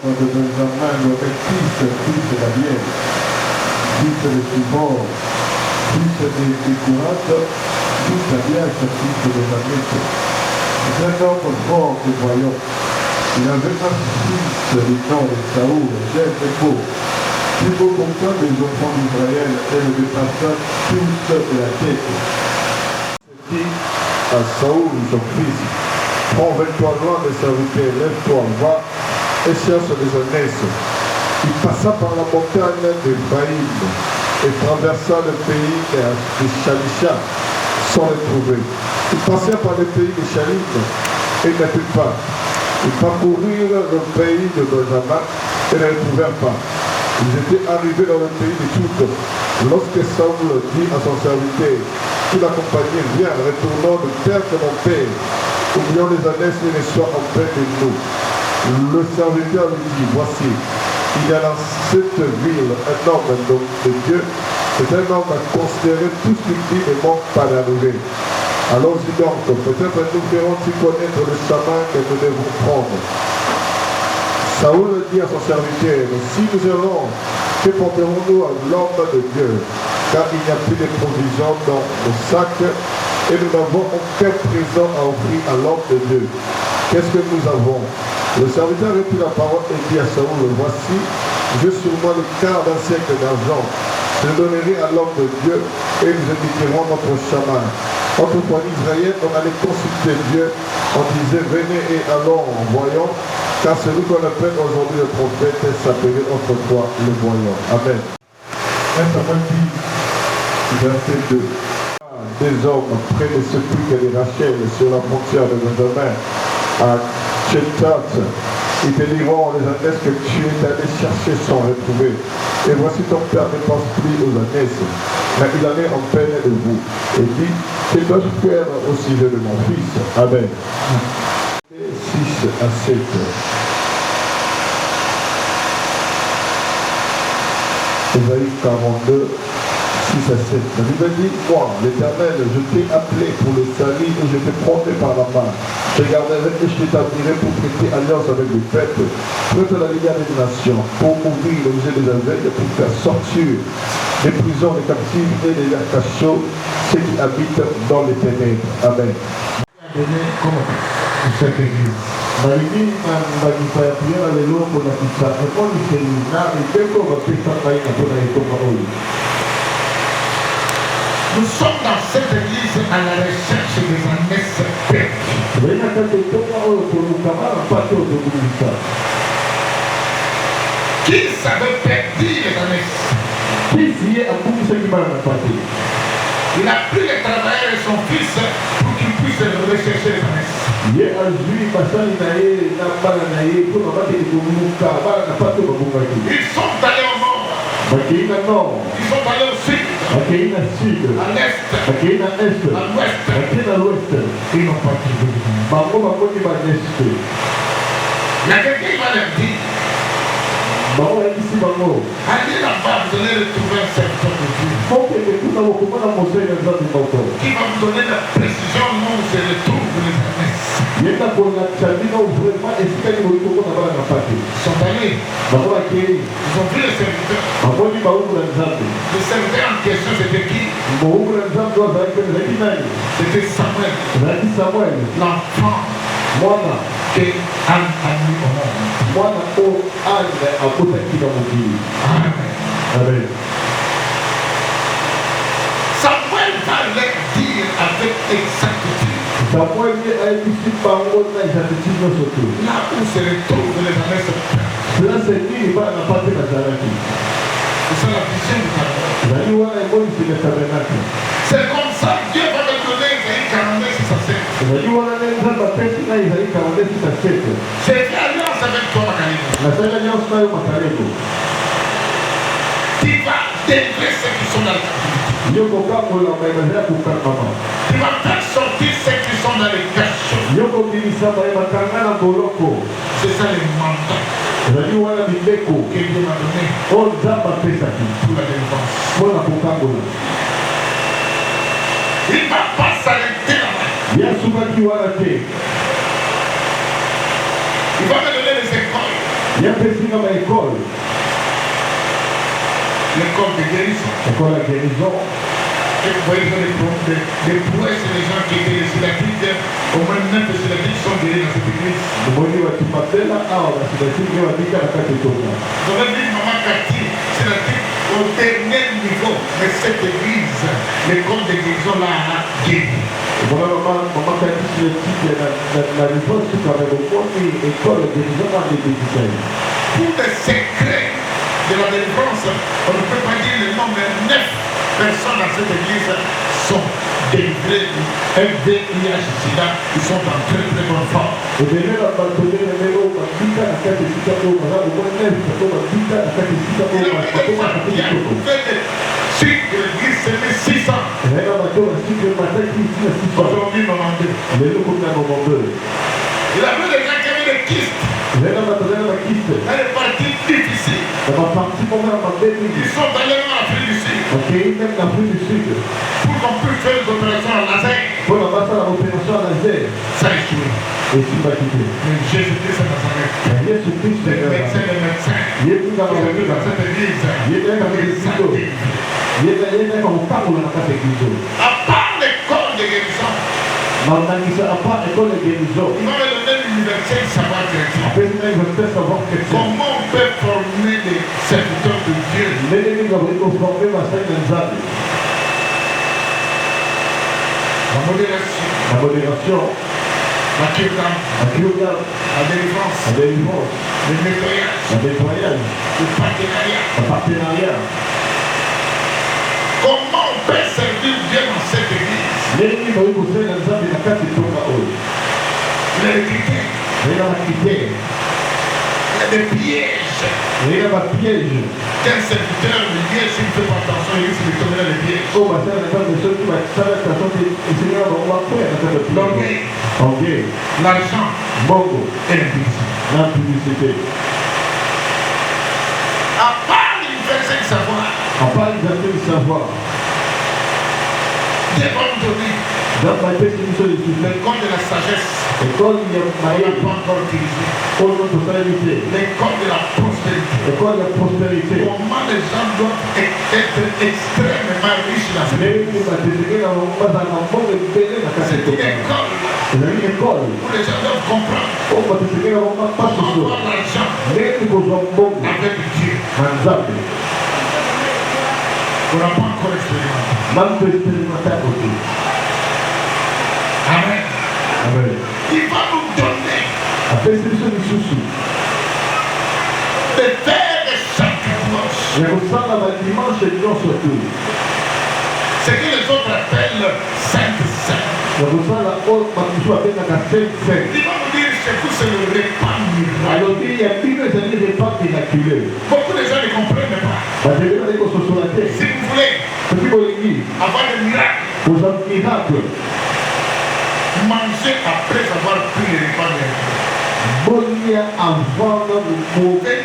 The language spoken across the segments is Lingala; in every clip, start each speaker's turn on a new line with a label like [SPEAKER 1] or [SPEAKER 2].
[SPEAKER 1] de Benjamin, le fils de Daniel, fils de Simon, fils de Courate, fils d'Abias, fils de David. C'est un homme fort et voyant. Il avait un fils du nom de Saoul, Jeb et Beau. C'est beau comme ça les enfants d'Israël et le dépassa tous de la tête. C'est dit à Saoul, son fils, prends 23 loin de serviteurs, lève-toi, va et cherche les ânesses. Il passa par la montagne d'Ephraïm et traversa le pays de Shalisha sans les trouver. Il passa par le pays de Shalim et ne put pas. Ils parcoururent le pays de Benjamin et ne le trouvèrent pas. Ils étaient arrivés dans le pays de Tout. Lorsque Saoul dit à son serviteur qui l'accompagnait, viens, retournons de terre de mon père, oublions les ânesses et les soirs en paix de nous. Le serviteur lui dit, voici, il y a dans cette ville un homme de Dieu. C'est un homme à considérer tout ce qu'il dit et manque pas d'arriver. Allons-y donc, peut-être nous verrons s'y connaître le chemin que nous devons prendre. Saoul dit à son serviteur, si nous allons, que porterons-nous à l'homme de Dieu? Car il n'y a plus de provisions dans le sac et nous n'avons aucun présent à offrir à l'homme de Dieu. Qu'est-ce que nous avons? Le serviteur reprit la parole et dit à Saoul, voici, j'ai sur moi le quart d'un siècle d'argent. Je le donnerai à l'homme de Dieu et nous indiquerons notre chemin. Autrefois en Israël, on allait consulter Dieu, on disait venez et allons, voyons, car celui qu'on appelle aujourd'hui le prophète s'appelait autrefois le voyant. Amen. 1 Samuel 10, verset 2. Des hommes près de ce puits de Rachel sur la frontière de Benjamin à Tchétat, ils te diront les ânesses que tu es allé chercher sans retrouver. Et voici ton père ne pense plus aux ânesses, mais il en est en peine de vous. Et dit, que dois-je faire au sujet de mon fils? Amen. 6 à 7. Ésaïe 42, 6 à 7. La Bible dit, moi, l'Éternel, je t'ai appelé pour le salut et je t'ai prôné par la main. Je garderai et je t'établirai pour prêter alliance avec les peuples, prêter la lumière des nations, pour ouvrir le musée des aveugles, pour faire sortir des prisons des captifs et des cachots, ceux qui habitent dans les ténèbres. Amen. Cette église. Malini manifaya pia lelo pour la pizza. Et quand il s'est mis là, il fait qu'on va faire ça pour la tombe. Nous sommes dans cette église à la recherche des ânesses perdues. Qui savait perdre les ânesses? Il a pris le travailleur et son fils pour qu'ils puissent rechercher les ânesses. Ils sont allés au nord. Ils sont allés au sud. À l'est, à l'ouest, ils n'ont pas trouvé. Il y a quelqu'un qui va leur dire, allez là-bas, vous allez retrouver un serviteur de Dieu qui va vous donner la précision où se retrouvent les ânesses. Ils sont allés, ils ont vu le serviteur. Le serviteur en question, c'était qui? C'était Samuel, l'enfant que Anne a mis au monde. Amen. Samuel va leur dire avec exactitude là où se retrouvent les ânesses. C'est ça la vision du tabernacle. C'est comme ça que Dieu va me donner Isaïe 42, 6 à 7. J'ai fait alliance avec toi, Makalebo. Tu vas délivrer ceux qui sont dans la captivité. Tu vas faire sortir ceux qui sont dans les cachots. C'est ça les mandats que Dieu m'a donné pour la délivrance. Il ne va pas s'arrêter là-bas. Il va me donner les écoles. Il y a un petit comme l'école.
[SPEAKER 2] L'école de guérison.
[SPEAKER 1] L'école de guérison.
[SPEAKER 2] Et vous voyez les prouesses des gens qui étaient les syllabiques, au moins 9 syllabiques sont guéris dans cette église.
[SPEAKER 1] Vous avez dit maman
[SPEAKER 2] Cathy, c'est-à-dire au dernier niveau de cette église, l'école de guérison là a guéri.
[SPEAKER 1] Maman Cathy, c'est le titre de la réponse qui avait beaucoup école de guérison dans les églises.
[SPEAKER 2] Pour les secrets de la délivrance, on ne peut pas dire le nom, mais 9 personnes dans cette église sont délivrées du FDIH-Sida, ils sont en très très bonne forme. Vous faites sucre glycémie 600. Aujourd'hui, 92. Il avait des gens qui avaient des kystes. Elle est partie difficile. Ils sont allés en Afrique du Sud. Pour qu'on puisse faire les opérations en laser. Ça a échoué. Mais Jésus-Christ est Nazareth. Les médecins. Ils ont vu dans cette église. À part l'école de guérison. Il va me donner l'université de savoir chrétien. Comment on peut former des serviteurs de Dieu? La modération. La cure, la délivrance, le nettoyage, le partenariat. Comment on peut servir Dieu dans cette église? Il y a des critères. Il y a des pièges. Quel serviteur de Dieu, s'il ne fait pas attention, il risque de tomber dans les pièges. L'orgueil, l'argent et l'impudicité. À part l'université du savoir, Dieu va nous donner l'école de la sagesse. On n'a pas encore utilisé. L'école de la prospérité. Comment les gens doivent être extrêmement riches dans cette école. C'est une école où les gens doivent comprendre comment avoir l'argent avec Dieu. On n'a pas encore expérimenté. Amen. Il va nous donner de faire chaque dimanche. Ce que les autres appellent Sainte-Sainte. Il va nous dire chez vous c'est le repas miracle. Beaucoup de gens ne comprennent pas. Si vous voulez avoir des miracles, manger après avoir pris les repas miracle. Venez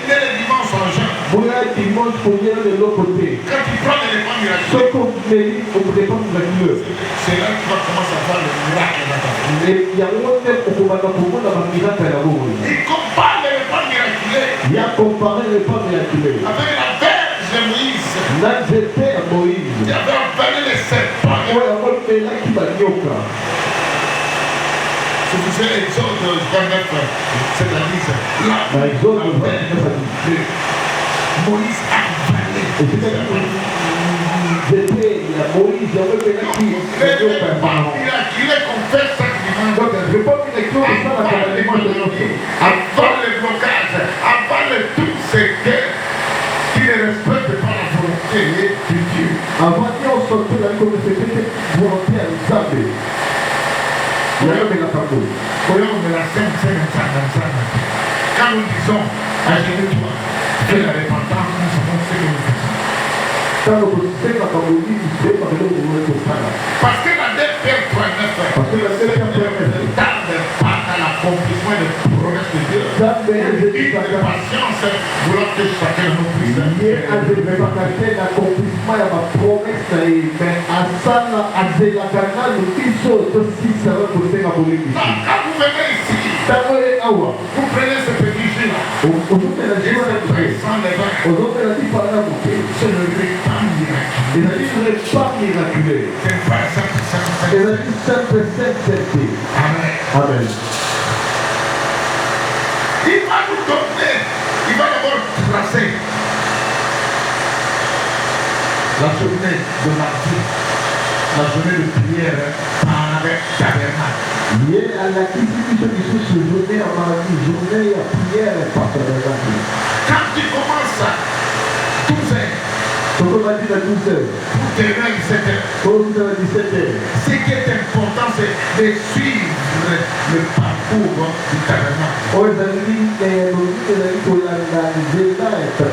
[SPEAKER 2] le dimanche en jean. Quand tu prends les repas miraculeux, c'est là que tu vas commencer à voir le miracle dans ta vie. Il compare les repas miraculeux avec la Vierge Moïse. Il avait empalé les serpents. Si vous avez Exode 29, c'est-à-dire là, Moïse a avalé. Il est confesse chaque dimanche. Avant le blocage, avant tout ce qui ne respecte pas la volonté de Dieu. Avant qu'on sorte de la volonté à Zambé. Quand nous disons, agenouille-toi, fais la repentance, nous savons ce que nous faisons. Parce que la DPR 39 tarde pas à l'accomplissement des promesses de Dieu. Une patience voulant que chacun nous puisse. Quand vous venez ici, vous prenez ce petit jus là. Il se pressant les mains. C'est le repas miraculeux. C'est pas simple. Amen. Il va nous donner, il va d'abord tracer la journée de mardi, la journée de prière par tabernacle. Quand tu commences à 12 heures, pour terminer à 17 heures, ce qui est important, c'est de suivre le parcours du tabernacle.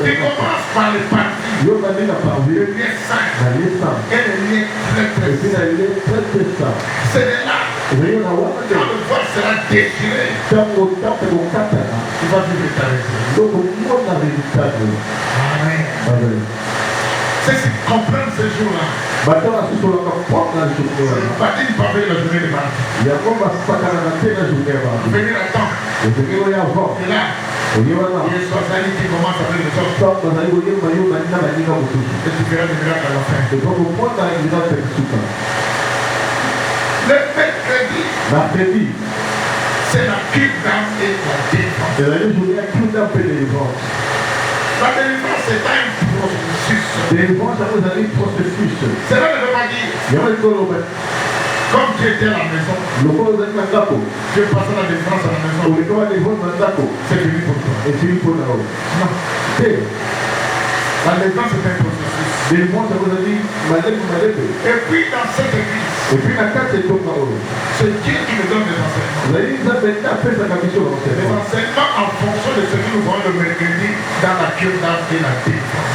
[SPEAKER 2] Tu commences par le parti, le lien saint et le lien très saint. C'est de là, quand le voile sera déchiré, tu vas vivre ta résurrection. Amen. C'est ce qu'ils comprennent ce jour-là. Le baptême parvient la journée de mardi. Venir à temps. Et là, il y a Soisali qui commence avec les autres. Et tu verras des miracles à la fin. Le mercredi, c'est la kidnapping et la défense. La délivrance, c'est pas un processus. Cela ne veut pas dire, comme tu étais à la maison, tu es passé la délivrance à la maison, c'est fini pour toi. Non. La délivrance, c'est un processus. Et puis dans cette église, c'est Dieu qui me donne des enseignements. Les enseignements en fonction de ce que nous voyons le mercredi dans la cure d'âme et la défense.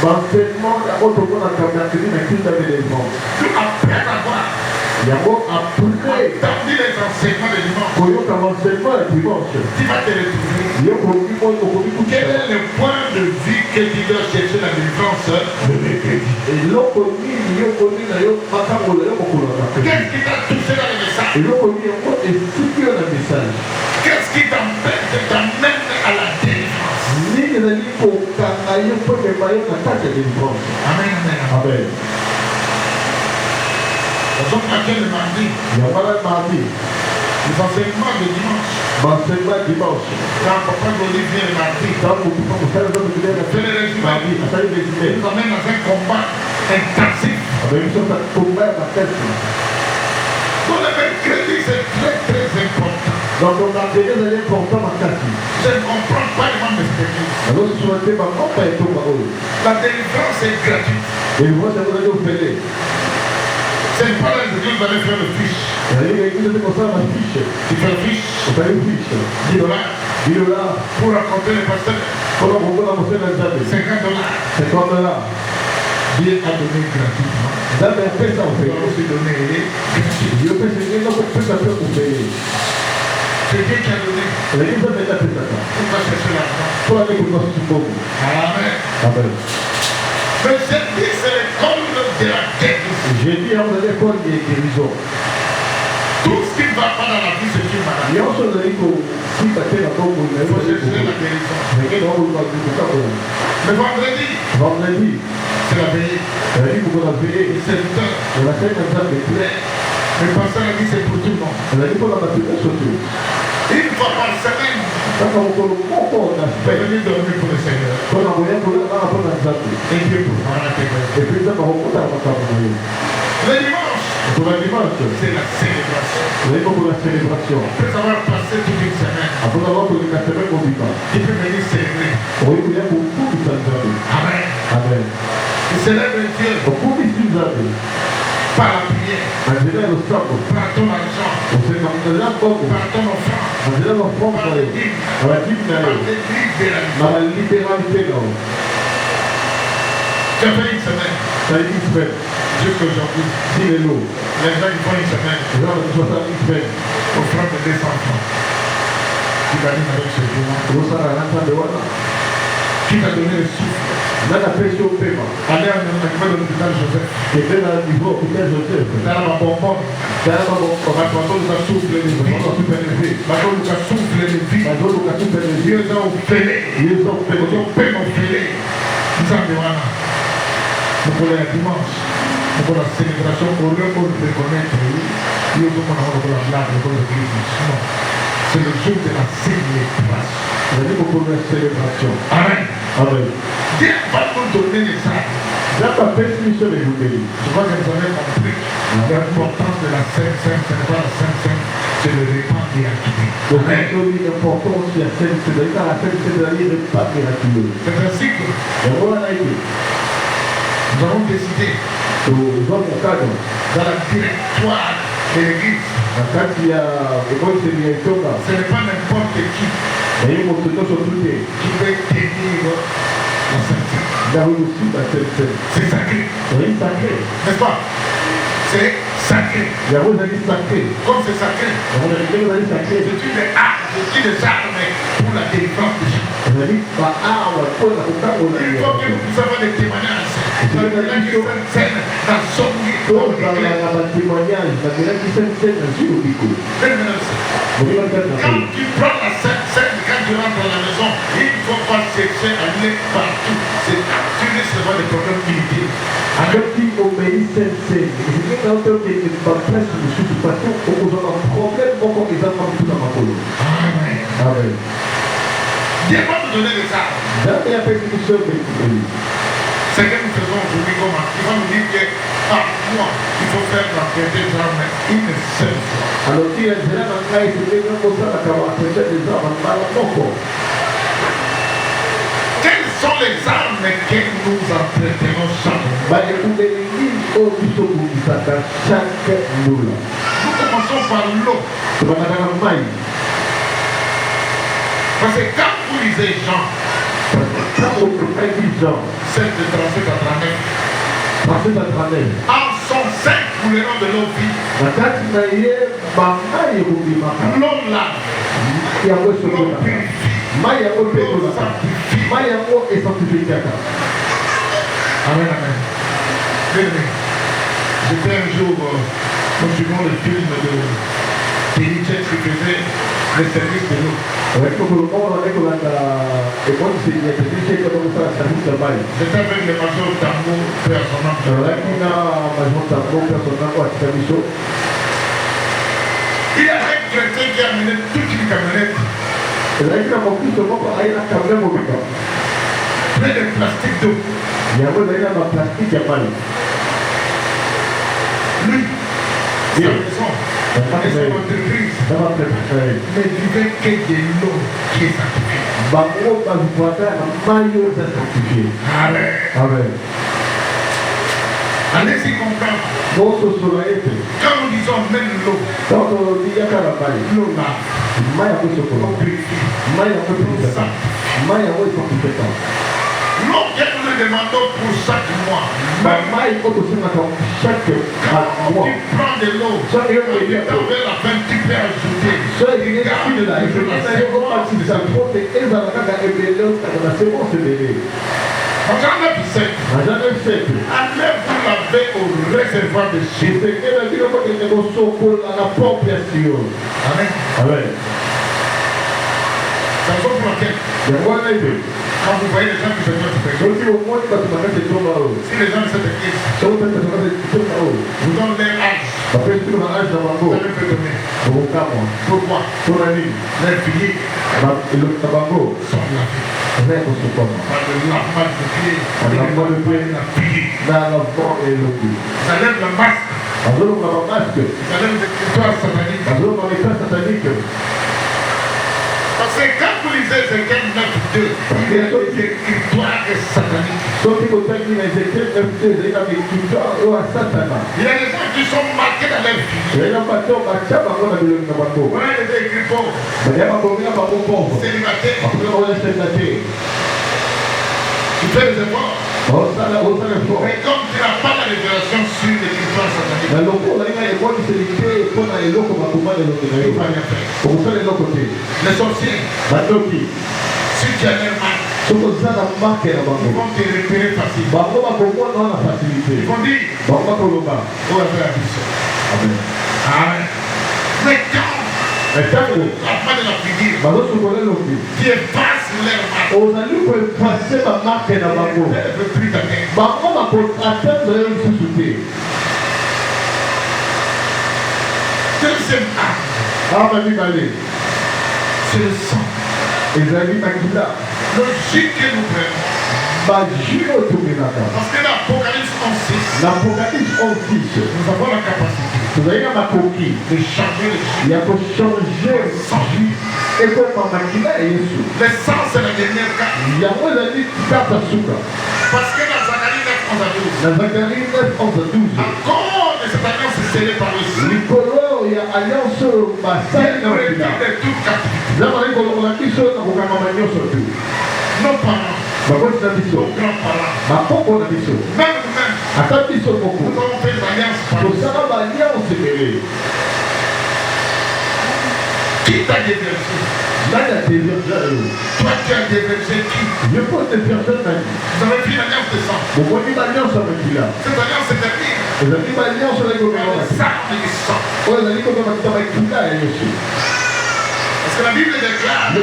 [SPEAKER 2] Nous, après avoir entendu les enseignements de dimanche, tu vas te retrouver. Quel est le point de vue que tu dois chercher la défense le mercredi? Qu'est-ce qui t'a touché dans le message? Qu'est-ce qui t'amène à la délivrance? Amen. Nous sommes à quel mardi? Les enseignements de dimanche. Quand Papa Goli vient le mardi, fait le résumé. Il nous amène dans un combat intensif. Pour le mercredi, c'est très important. Je ne comprends pas les membres de cette église. La délivrance est gratuite. C'est pas là que Dieu va aller faire le fiche. Tu fais le fiche. $10 pour raconter les pasteurs. $50. Dieu a donné gratuitement. Il a aussi donné gratuitement. C'est Dieu qui a donné. On va chercher l'argent. Amen. Mais c'est l'école de la guérison. Tout ce qui ne va pas dans la vie, c'est une maladie. Il faut chercher la guérison. Le vendredi, c'est la veillée. Le serviteur. Le pasteur a dit c'est pour tout le monde. Une fois par semaine, venez dormir pour le Seigneur. Et Dieu pourra l'intégrer. Le dimanche, c'est la célébration. Après avoir passé toute une semaine, tu peux venir célébrer. Amen. Tu célèbres Dieu par la prière, par ton argent, par ton offrande, par les dîmes, par la libéralité. Tu as fait une semaine. Jusqu'aujourd'hui. Les gens ils font une semaine. Offrande de 200 francs. Tu vas dire avec ce jour. Qui t'a donné le souffle? Allez à l'hôpital Joseph. Dans la bonbonne. Maintenant, nous avons soufflé les vies. Maintenant, nous avons soufflé les vies. Dieu nous a offert. Nous avons fait nous avons demandé. Nous voulons la dimanche. Nous voulons la célébration. Au lieu de reconnaître, nous avons la blague, nous avons l'église. Non. C'est le jour de la célébration. Célébration. Amen. Amen. Dieu va nous donner les armes. Je crois que vous avez compris l'importance de la Sainte Sainte. Ce n'est pas la Sainte Sainte, c'est le repas miraculeux. L'importance de la Sainte Sainte, c'est le repas miraculeux. C'est ainsi que nous avons décidé dans la directoire de l'église. Ce n'est pas n'importe qui veut tenir la Sainte Sainte. C'est sacré. N'est-ce pas? C'est sacré. Comme c'est sacré, c'est une des armes pour la défense des gens. Il faut que nous puissions avoir des témoignages. Quand tu prends la scène, quand tu rentres dans la maison, il ne faut pas chercher à aller partout. Tu risques d'avoir des problèmes militaires. Amen. Dieu va nous donner des armes. C'est que nous faisons aujourd'hui comment? Il va nous dire que par mois, il faut faire l'enquête des armes une seule fois. Alors, quelles sont les armes que nous entretenons chaque mois? Nous commençons par l'eau. Parce que quand vous lisez Jean, celle de 37 à 39, en son sein couleront de l'eau vive. L'eau lave, l'eau purifie. Amen, amen. J'étais un jour, nous suivons le film de Nietzsche qui faisait le service de l'eau. J'étais avec le major Tambo, personnel. Il y a un chrétien qui a amené toute une camionnette. Plein de plastique d'eau. Lui, sa maison, et son entreprise, ne vivait que de l'eau qui est sanctifiée. Amen. Allez-y comprendre. Quand nous disons même l'eau, l'eau lave, l'eau purifie, l'eau que nous lui demandons pour chaque mois. Quand tu prends de l'eau, tu t'enlèves la fin, tu peux ajouter. Allez vous laver au réservoir de Jésus. Amen. C'est la raison pour laquelle quand vous voyez les gens qui se mettent péché, si les gens de cette église vous donnent leur âge, vous allez faire donner. Pourquoi? Les filles sont lavées. Par le lavement de pied, la fille. Ça lève le masque. Ça lève les écritoires sataniques. Parce que quand vous lisez Ézéchiel 9.2, il y a des écritoires sataniques. Il y a des gens qui sont marqués dans leur vie. Voilà des écrits pauvres. Célibataires. Tu fais des efforts. Mais comme tu n'as pas la révélation sur l'écriture satanique, tu ne vas rien faire. Les sorciers, si tu as un mal, Ils vont te repérer facilement. Ils vont dire, oh, Amen. Amen. Mais quand la fin de la figure, qui efface leur marque, elle veut plus d'atteindre. Deuxième arme, c'est le sang. Le jus que nous prenons. Parce que l'Apocalypse 11:6, nous avons la capacité de changer le jus. Le sang, c'est la dernière carte. Parce que dans Zacharie 9:11-12, encore de cette alliance est scellée par le sang. Il retire de toute captivité. Nos parents, nos grands-parents, même nous-mêmes, nous avons fait une alliance par le sang. Qui t'a déversé? Toi, tu as déversé qui? Vous avez fait une alliance de sang. Cette alliance est terminée. Le sang du sang. Parce que la Bible déclare,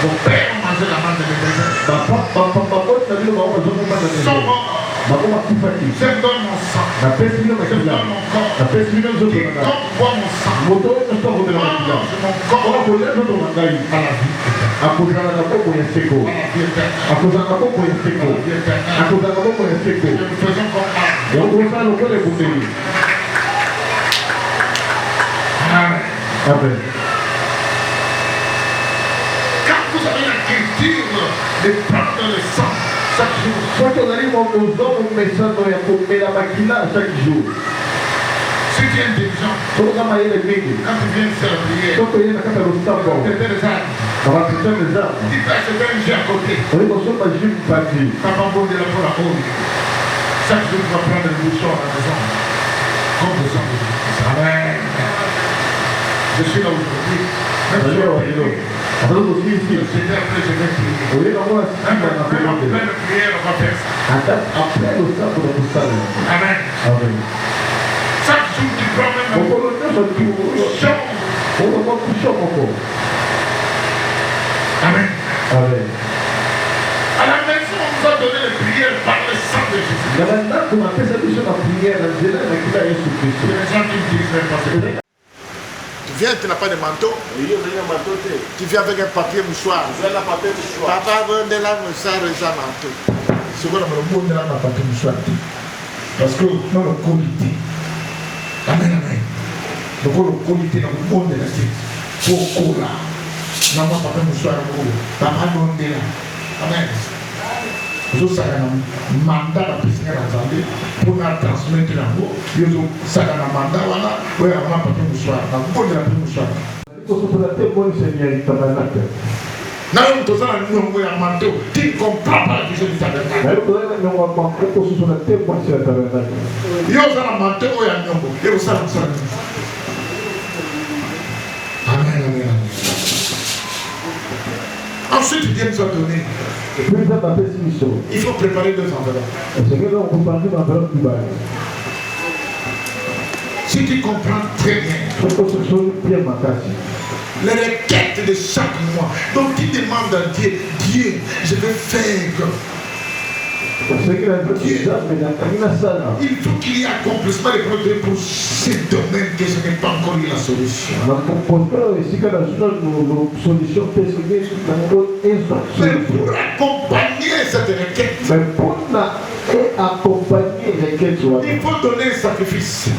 [SPEAKER 2] mon père a mangé la manne de l'Éternel. Son mort. Je donne mon sang. Je donne mon corps. Quiconque boit mon sang, mange mon corps à la vie. Amen. Quand vous avez la culture de prendre le sang chaque jour, si tu es intelligent, quand tu viens faire la prière, tu fais des armes. Tu peux acheter un jeu à côté. Papa bon de la pour. Chaque jour, tu vas prendre le bouchon à la maison. Comme le sang de Jésus. Amen. Je suis là aujourd'hui. Même si je vais après, je vais prier. Même après la prière, on va faire ça. Amen. Chaque jour, tu prends même un bouchon. Amen. À la maison, on nous a donné les prières par le sang de Jésus. Il y a des gens qui utilisent même pas ce. Tu viens, tu n'as pas de manteau. Tu viens avec un papier mouchoir. Papa veut de la mouchoir et un manteau. C'est quoi le mot de la papier mouchoir? Parce que nous le comité. Amen, amen. Donc le comité dans le monde de la tête. Pourquoi là? Nous avons papier mouchoir. Papa donne de là. Amen. Nous avons un mandat de président pour nous transmettre la voix. Nous avons un mandat pour nous papier mouchoir. Dans le monde de la papier mouchoir. Nous avons un manteau qui ne comprend pas la vision du tabernacle. Nous avons un manteau qui est un Amen, amen. Ensuite, Dieu nous a donné. Il faut préparer 2 enveloppes. Si tu comprends très bien les requêtes de chaque mois, donc tu demandes à Dieu, Dieu, je vais faire. Il faut qu'il y ait accomplissement des projets pour ce domaine que je n'ai pas encore eu la solution. Mais pour accompagner cette requête, il faut donner un sacrifice.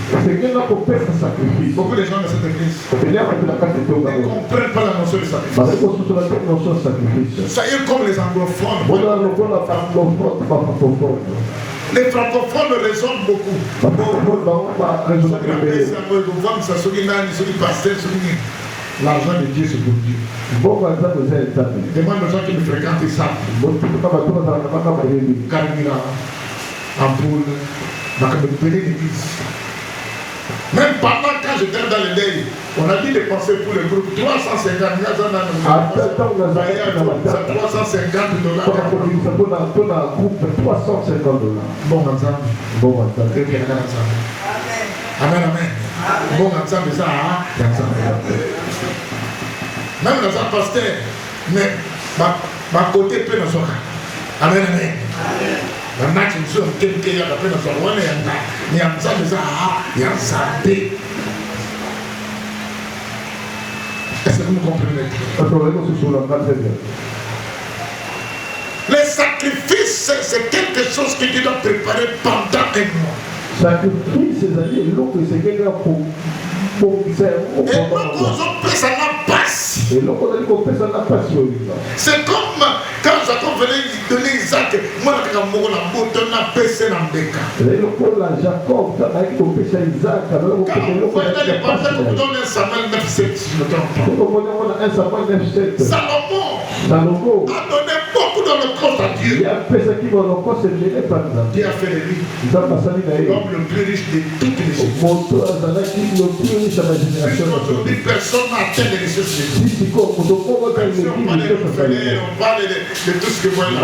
[SPEAKER 2] Beaucoup de gens de cette église ne comprennent pas la notion de sacrifice. Ça y est comme les anglophones. Les francophones raisonnent beaucoup. L'argent de Dieu, c'est pour Dieu. Demande aux gens qui me fréquentent, ils savent. Carmira, Ampoule, l'église. Même pendant quand j'étais dans le deuil, on a dit de penser pour le groupe 350 $. Bon, amen, amen. Bon, ensemble, ça, même dans un pasteur, mais ma côté peut dans son cas. Amen, amen. La match, nous sommes quelqu'un qui a appris dans son roi, mais ensemble, ça, il y a un santé. Est-ce que vous me comprenez? Les sacrifices, c'est quelque chose que tu dois préparer pendant un mois.
[SPEAKER 1] Sacrifice, c'est-à-dire l'eau que c'est quelqu'un pour faire.
[SPEAKER 2] Et donc, on peut ça n'a pas. C'est comme quand Jacob venait donner Isaac, moi, je suis Salomon a donné beaucoup de l'Holocauste à Dieu. Dieu a fait de lui l'homme le plus riche de toutes les générations. Aujourd'hui, personne n'a atteint les richesses de Dieu. On parle de tout ce que vous voyez.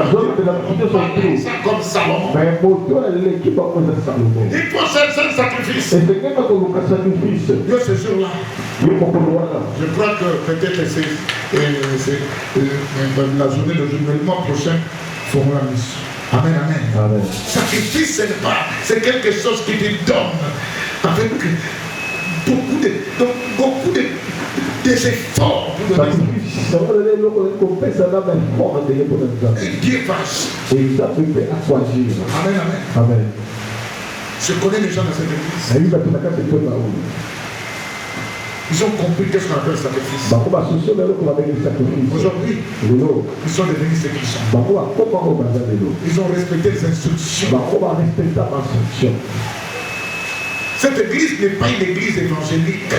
[SPEAKER 2] Ça comme Salomon. Il faut chercher un sacrifice. Dieu, ce jour-là, je crois que peut-être c'est la journée de le mois prochain, feront la mission. Amen, amen. Amen. Sacrifice, c'est quelque chose qui te donne avec beaucoup des efforts. Et Dieu va agir. Amen, amen. Amen. Je connais les gens dans cette église. Ils ont compris qu'est-ce qu'on appelle sacrifice. Aujourd'hui, ils sont devenus ce qu'ils sont. Ils ont respecté les instructions. Cette église n'est pas une église évangélique.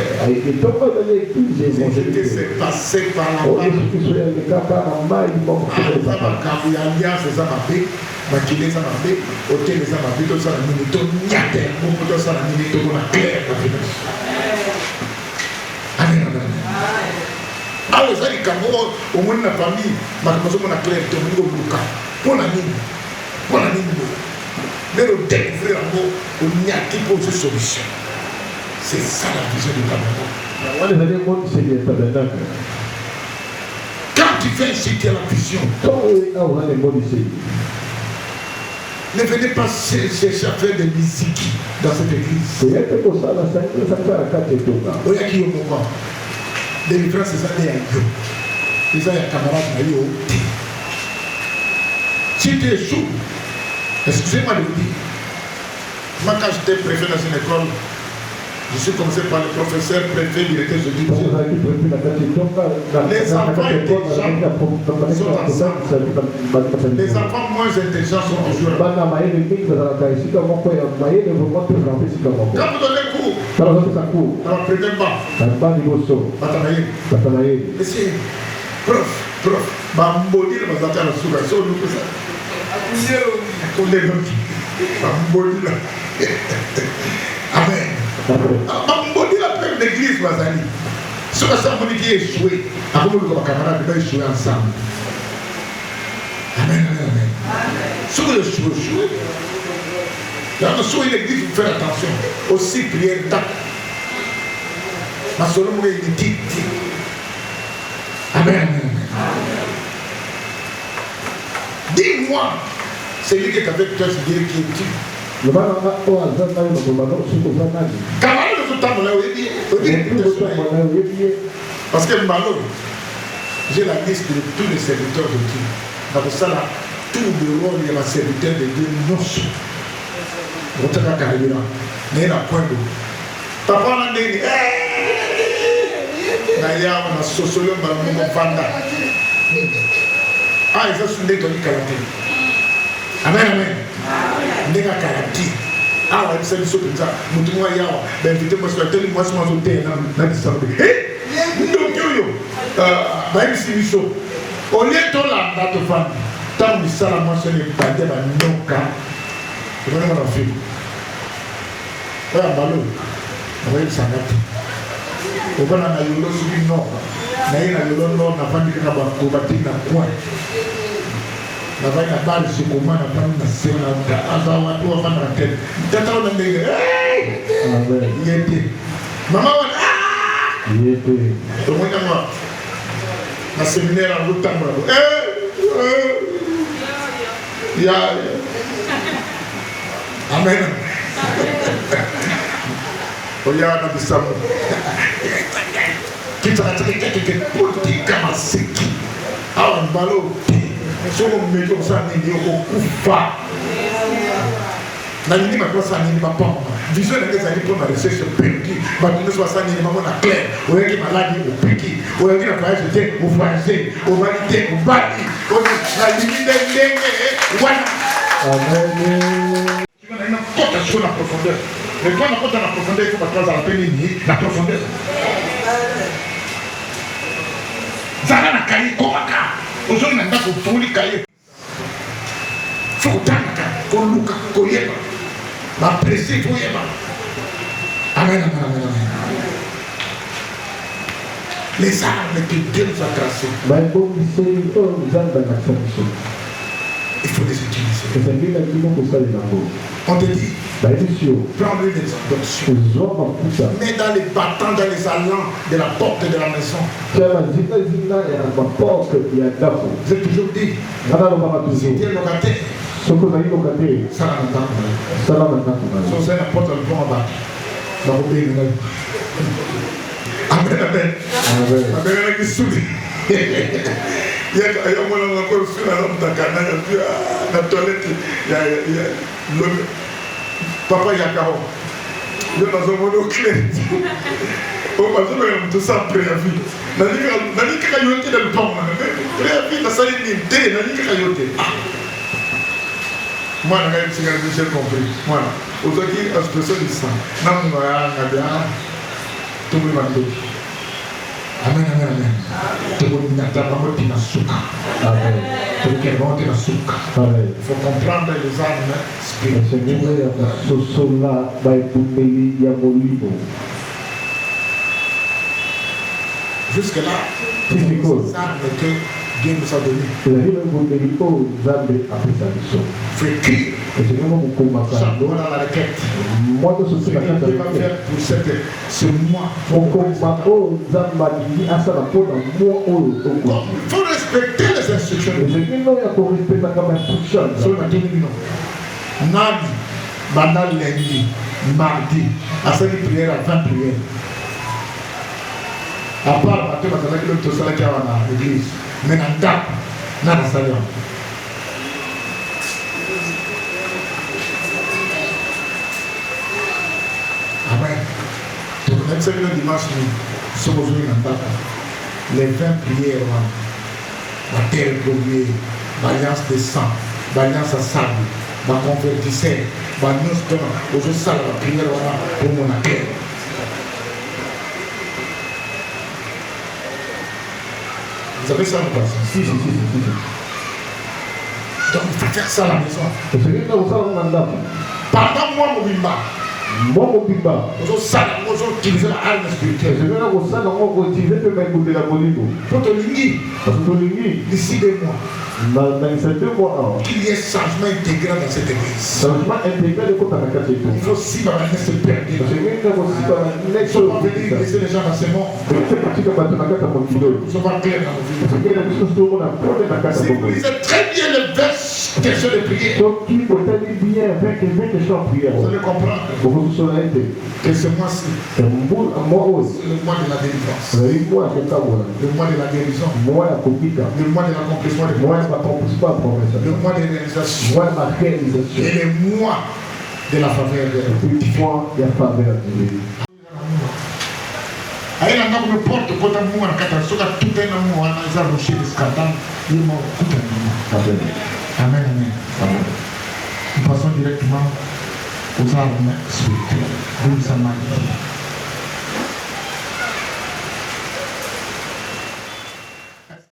[SPEAKER 2] C'est passé par la alors ça dit qu'au moins la famille ma clair to ngo luka pour la nini mais le découvrir en mot on n'y a qui pose solution. C'est ça la vision du tabernacle. Quand tu fais ici, tu as la vision. Ne venez pas chercher à faire des musiques dans cette église. Il y a qui au moment. Les différences, c'est ça, il y a camarades. Si tu échoues, excusez-moi de vous dire, moi quand j'étais préfet dans une école, je suis commencé par le professeur préfet, directeur, je dis, les enfants les enfants moins intelligents sont toujours là. Quand vous donnez cours, on ne prétend pas. Monsieur, prof, Bambodi, le mazateur, le sous-gassot, nous faisons ça. Amen. Bambodi, la paix de l'église, Mazali. Ce que ça veut dire échoué. Après, nous, comme camarades, nous échouer ensemble. Amen, amen, amen. Ce que échoué. Là, nous sommes l'église, vous faites attention. Aussi, prière d'acte. Ma soeur, vous avez dit. Amen, amen. Dis-moi, c'est lui qui est avec toi, c'est lui qui est qui. Parce que Malo, j'ai la liste de tous les serviteurs de Dieu. Dans ça, là, tout le rôle de la serviteur de Dieu, non. Mais il a point de papa l'a dit, d'ailleurs, on a sociologue dans le monde Fanda. Ah, ils ont soudé dans le caractère. Amen, amen. Nega karati. Ah, ouais, c'est le saut comme ça. Moutouma yawa. Ben, invitez-moi sur la télé, moi, je m'en souviens. N'a dit ça. Hé! Yo. Bah, il s'est mis chaud. Au lieu de la date femme, tant que ça, la mention est pas de ma non-cas. Je vais m'en faire. Ah, Malo. Oui, ça va. Au bas, on a eu le sud nord. On a eu le nord, on a pas dit qu'on a bâti dans le coin. On a eu la balle sur comment on a pas mis la scène. On a eu la balle sur tête. T'attends, on a dit, hey! Il était. Maman, ah! Il était. Donc, on a vu. Le séminaire en route, on a dit, amen. Oyana bisamu. Kita politika masiki. Awa mbalo. Somo mmejo sana ndio kukufa. Na nini makosa nini papa? Vision ngeza ni pour ma recherche perdu. Ba nous soit ça ni maman na clair. Oyeki maladi upiki. Oyeki na voyage je au voyager, au validé, au bati. On la limite ndenge wana. Amen. Tu vas na kota sur la profondeur. Mais quand on a la profondeur, il faut pas la peine la profondeur. Zara na kaye komaka. Aujourd'hui, on a pour tout les cahiers. Faut que tu luka, koyeba. Ma pressé, koyeba. Amen, amen, amen, amen. Les armes que Dieu nous a tracées. Il faut les utiliser. On te dit, prends une introduction. Mets dans les battants, dans les allants de la porte de la maison. J'ai toujours dit, si Dieu est locataire, ça n'a pas de c'est la porte de bon bas. Amen, amen. Amen, amen. Il y a encore sur la toilette, il y a l'homme. Papa Yakao, il y a un monoclé. On va dire tout ça préavis. Nani kayote dans le temps. Préavis, la salle est née, nani kayote. Moi, j'ai compris. Moi, aujourd'hui, expression du sang. Non, non, non, tout le monde. Amen, amen, amen. Il faut comprendre les armes spirituelles. Jusque-là, les armes que Dieu nous a données. Il faut écrire. Chaque mois dans la requête. Ce que Dieu va faire pour ce mois. Il faut respecter les instructions. Nadi, banal lundi, mardi, à cette prière à 20 prières. À part, tu vas savoir que l'autre salle qui a l'église. Mais dans le temps, dans la salle. Amen. Donc, même si le dimanche, nous sommes aujourd'hui dans le les 20 prières, la terre brûlée, l'alliance de sang, l'alliance à sable, la convertisseur, l'annonce de aujourd'hui, ça, la prière pour mon terre. Vous avez ça ou pas? Si. Donc il faut faire ça à la maison. Pendant moi, mon bimba. Vous utilisez la arme spirituelle. Pour te ligner d'ici 2 mois. Qu'il y ait changement intégral dans cette église. Il faut aussi se perdre. Il faut pas venir laisser les gens dans ces mondes. Nous sommes clairs dans nos vies. Si vous lisez très bien le verset question de prière, vous allez comprendre que ce mois-ci, c'est le mois de la délivrance, le mois de la guérison, le mois de l'accomplissement de moi. Le mois de réalisation et le mois de la faveur de Dieu. Aïe, on a une porte pour ta moua, tout un amour, on a rocher de scandale, il m'a coupé un amour. Amen, amen. Nous passons directement aux armes spirituelles. Vous nous